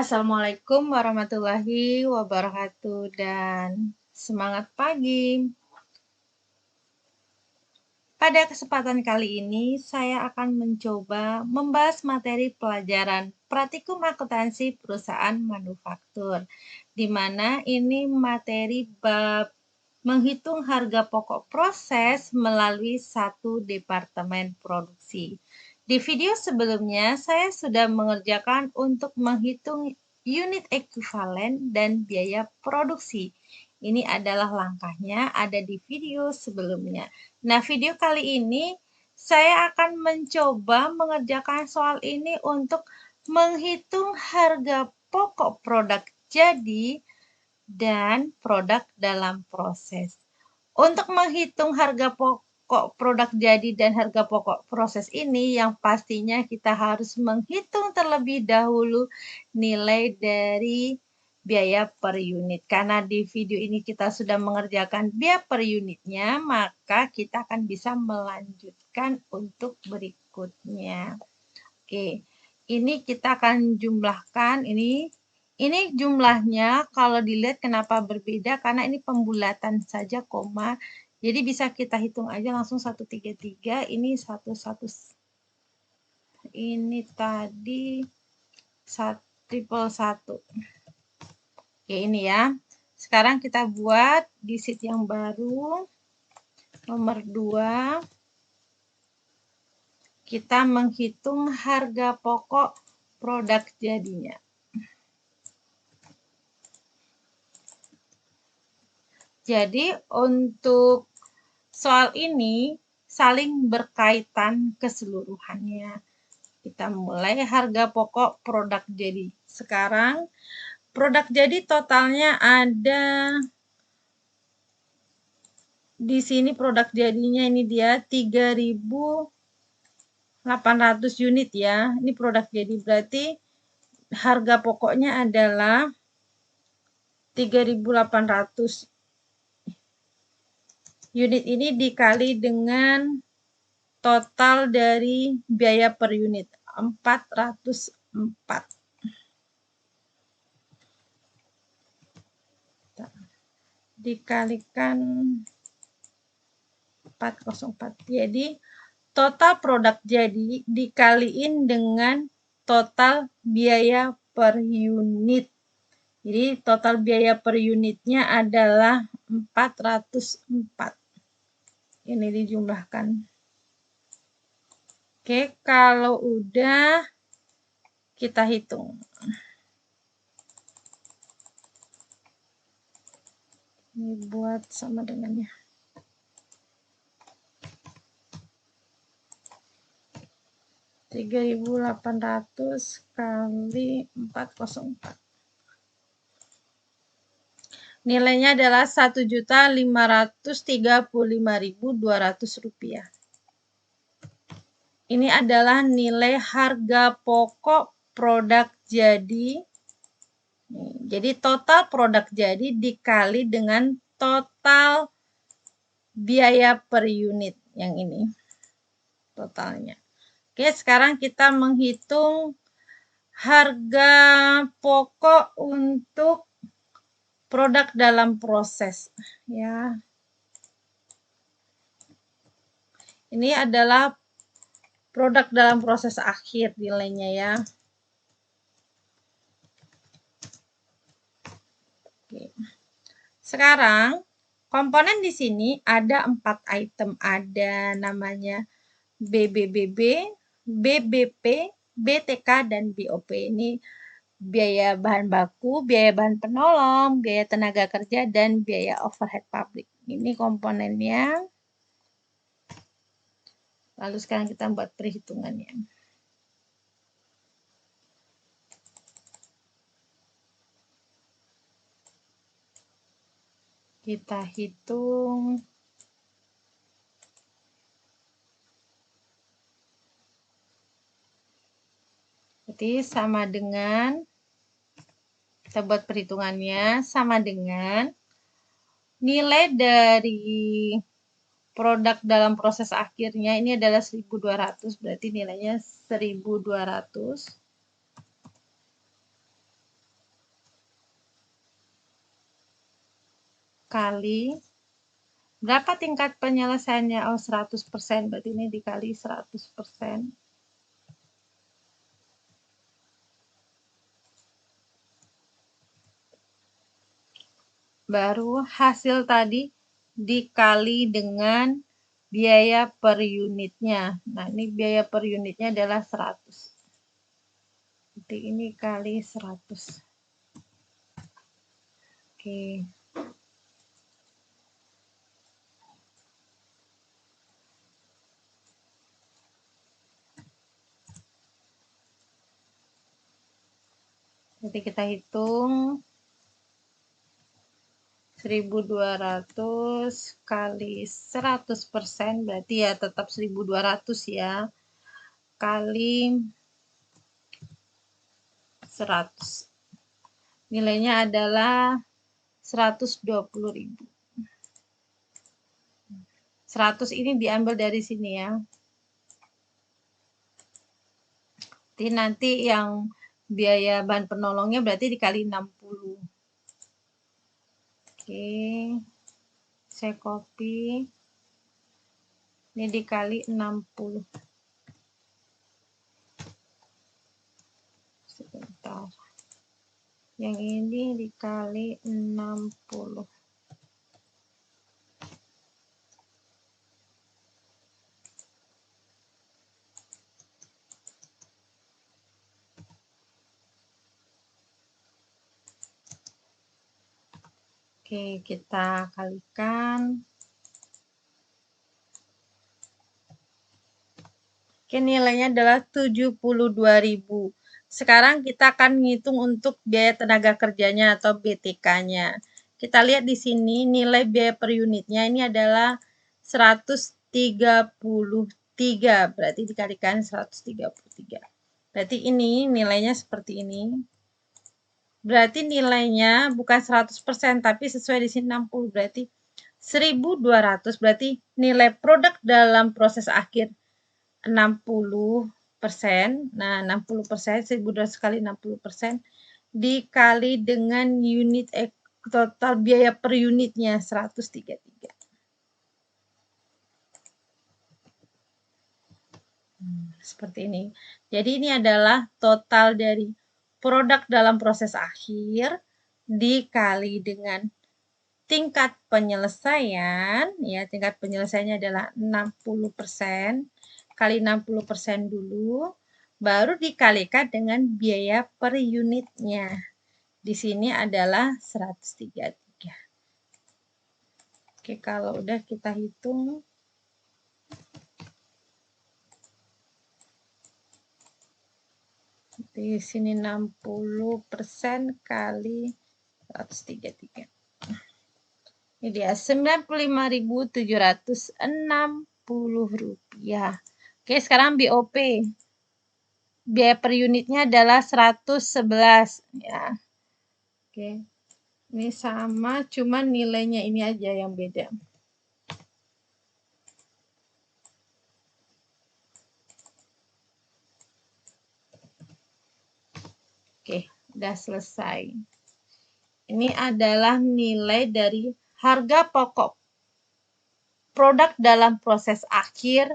Assalamualaikum warahmatullahi wabarakatuh dan semangat pagi. Pada kesempatan kali ini saya akan mencoba membahas materi pelajaran praktikum akuntansi perusahaan manufaktur, di mana ini materi bab menghitung harga pokok proses melalui satu departemen produksi. Di video sebelumnya, saya sudah mengerjakan untuk menghitung unit ekuivalen dan biaya produksi. Ini adalah langkahnya ada di video sebelumnya. Nah, video kali ini saya akan mencoba mengerjakan soal ini untuk menghitung harga pokok produk jadi dan produk dalam proses. Untuk menghitung harga pokok produk jadi dan harga pokok proses ini, yang pastinya kita harus menghitung terlebih dahulu nilai dari biaya per unit. Karena di video ini kita sudah mengerjakan biaya per unitnya, maka kita akan bisa melanjutkan untuk berikutnya. Oke, ini kita akan jumlahkan ini jumlahnya kalau dilihat kenapa berbeda karena ini pembulatan saja koma. Jadi bisa kita hitung aja langsung 133, ini 11. Ini tadi 111. Oke, ini ya. Sekarang kita buat di sheet yang baru nomor 2. Kita menghitung harga pokok produk jadinya. Jadi untuk soal ini saling berkaitan keseluruhannya. Kita mulai harga pokok produk jadi. Sekarang produk jadi totalnya ada di sini produk jadinya ini dia 3.800 unit ya. Ini produk jadi berarti harga pokoknya adalah 3.800 unit ini dikali dengan total dari biaya per unit 404. Dikalikan 404. Jadi total produk jadi dikaliin dengan total biaya per unit. Jadi total biaya per unitnya adalah 404. Ini dijumlahkan. Oke, kalau udah kita hitung. Ini buat sama dengannya. (3.800 kali 404). Nilainya adalah Rp1.535.200. Ini adalah nilai harga pokok produk jadi. Jadi total produk jadi dikali dengan total biaya per unit yang ini. Totalnya. Oke, sekarang kita menghitung harga pokok untuk produk dalam proses ya. Ini adalah produk dalam proses akhir nilainya ya. Oke. Sekarang komponen di sini ada 4 item, ada namanya BBBB, BBP, BTK dan BOP. Ini biaya bahan baku, biaya bahan penolong, biaya tenaga kerja dan biaya overhead pabrik. Ini komponennya. Lalu sekarang kita buat perhitungannya. Kita hitung. Jadi sama dengan, kita buat perhitungannya, sama dengan nilai dari produk dalam proses akhirnya ini adalah 1.200, berarti nilainya 1.200 kali berapa tingkat penyelesaiannya? Oh, 100%. Berarti ini dikali 100%. Baru hasil tadi dikali dengan biaya per unitnya. Nah, ini biaya per unitnya adalah 100. Jadi ini kali 100. Oke. Jadi kita hitung 1.200 kali 100%, berarti ya tetap 1.200 ya, kali 100. Nilainya adalah 120.000. 100 ini diambil dari sini ya. Jadi nanti yang biaya bahan penolongnya berarti dikali 60. Oke. Saya copy. Ini dikali 60. Sebentar. Yang ini dikali 60. Oke, kita kalikan. Oke, nilainya adalah 72.000. Sekarang kita akan menghitung untuk biaya tenaga kerjanya atau BTK-nya. Kita lihat di sini nilai biaya per unitnya ini adalah 133. Berarti dikalikan 133. Berarti ini nilainya seperti ini. Berarti nilainya bukan 100%, tapi sesuai di sini 60. Berarti 1.200. Berarti nilai produk dalam proses akhir 60%. Nah, 60%, 1.200 kali 60%, dikali dengan unit total biaya per unitnya 133. Seperti ini. Jadi ini adalah total dari produk dalam proses akhir dikali dengan tingkat penyelesaian, ya tingkat penyelesaiannya adalah 60%, kali 60% dulu, baru dikalikan dengan biaya per unitnya. Di sini adalah 133. Oke, kalau udah kita hitung. Di sini 60% kali 133. Ini dia 95.760 rupiah. Oke, sekarang BOP. Biaya per unitnya adalah 111 ya. Oke. Ini sama, cuman nilainya ini aja yang beda. Oke, udah selesai. Ini adalah nilai dari harga pokok produk dalam proses akhir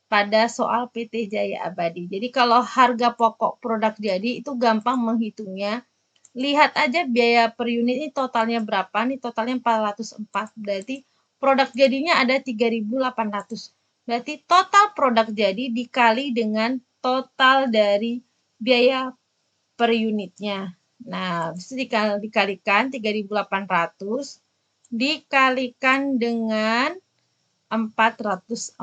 pada soal PT Jaya Abadi. Jadi kalau harga pokok produk jadi itu gampang menghitungnya. Lihat aja biaya per unit ini totalnya berapa. Nih totalnya 404. Berarti produk jadinya ada 3.800. Berarti total produk jadi dikali dengan total dari biaya per unitnya. Nah, itu dikalikan 3.800 dikalikan dengan 404.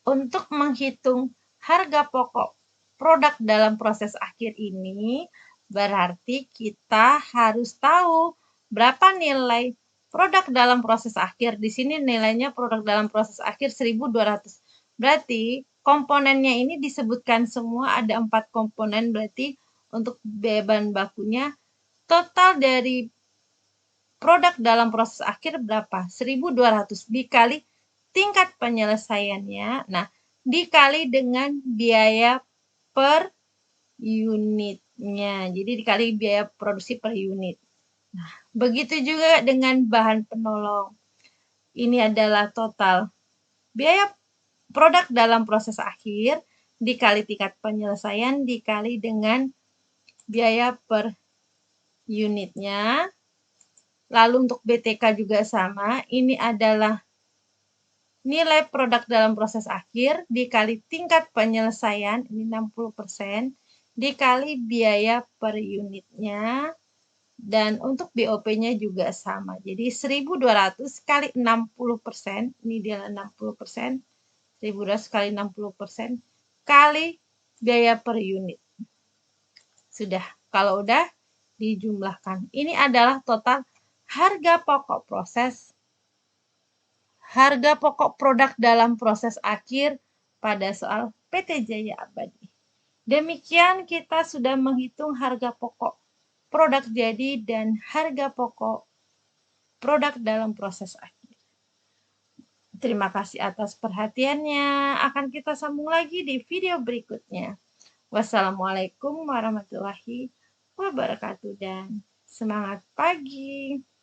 Untuk menghitung harga pokok produk dalam proses akhir ini, berarti kita harus tahu berapa nilai produk dalam proses akhir. Di sini nilainya produk dalam proses akhir 1.200. Berarti komponennya ini disebutkan semua, ada 4 komponen. Berarti untuk biaya bahan bakunya total dari produk dalam proses akhir berapa? 1.200 dikali tingkat penyelesaiannya. Nah, dikali dengan biaya per unitnya. Jadi dikali biaya produksi per unit. Nah, Begitu juga dengan bahan penolong. Ini adalah total biaya produk dalam proses akhir dikali tingkat penyelesaian dikali dengan biaya per unitnya. Lalu untuk BTK juga sama, ini adalah nilai produk dalam proses akhir dikali tingkat penyelesaian, ini 60%, dikali biaya per unitnya. Dan untuk BOP-nya juga sama. Jadi 1.200 kali 60%, ini dia 60%, 1.200 kali 60% kali biaya per unit. Sudah, kalau udah dijumlahkan. Ini adalah total harga pokok produk dalam proses akhir pada soal PT Jaya Abadi. Demikian kita sudah menghitung harga pokok produk jadi dan harga pokok produk dalam proses akhir. Terima kasih atas perhatiannya. Akan kita sambung lagi di video berikutnya. Wassalamualaikum warahmatullahi wabarakatuh dan semangat pagi.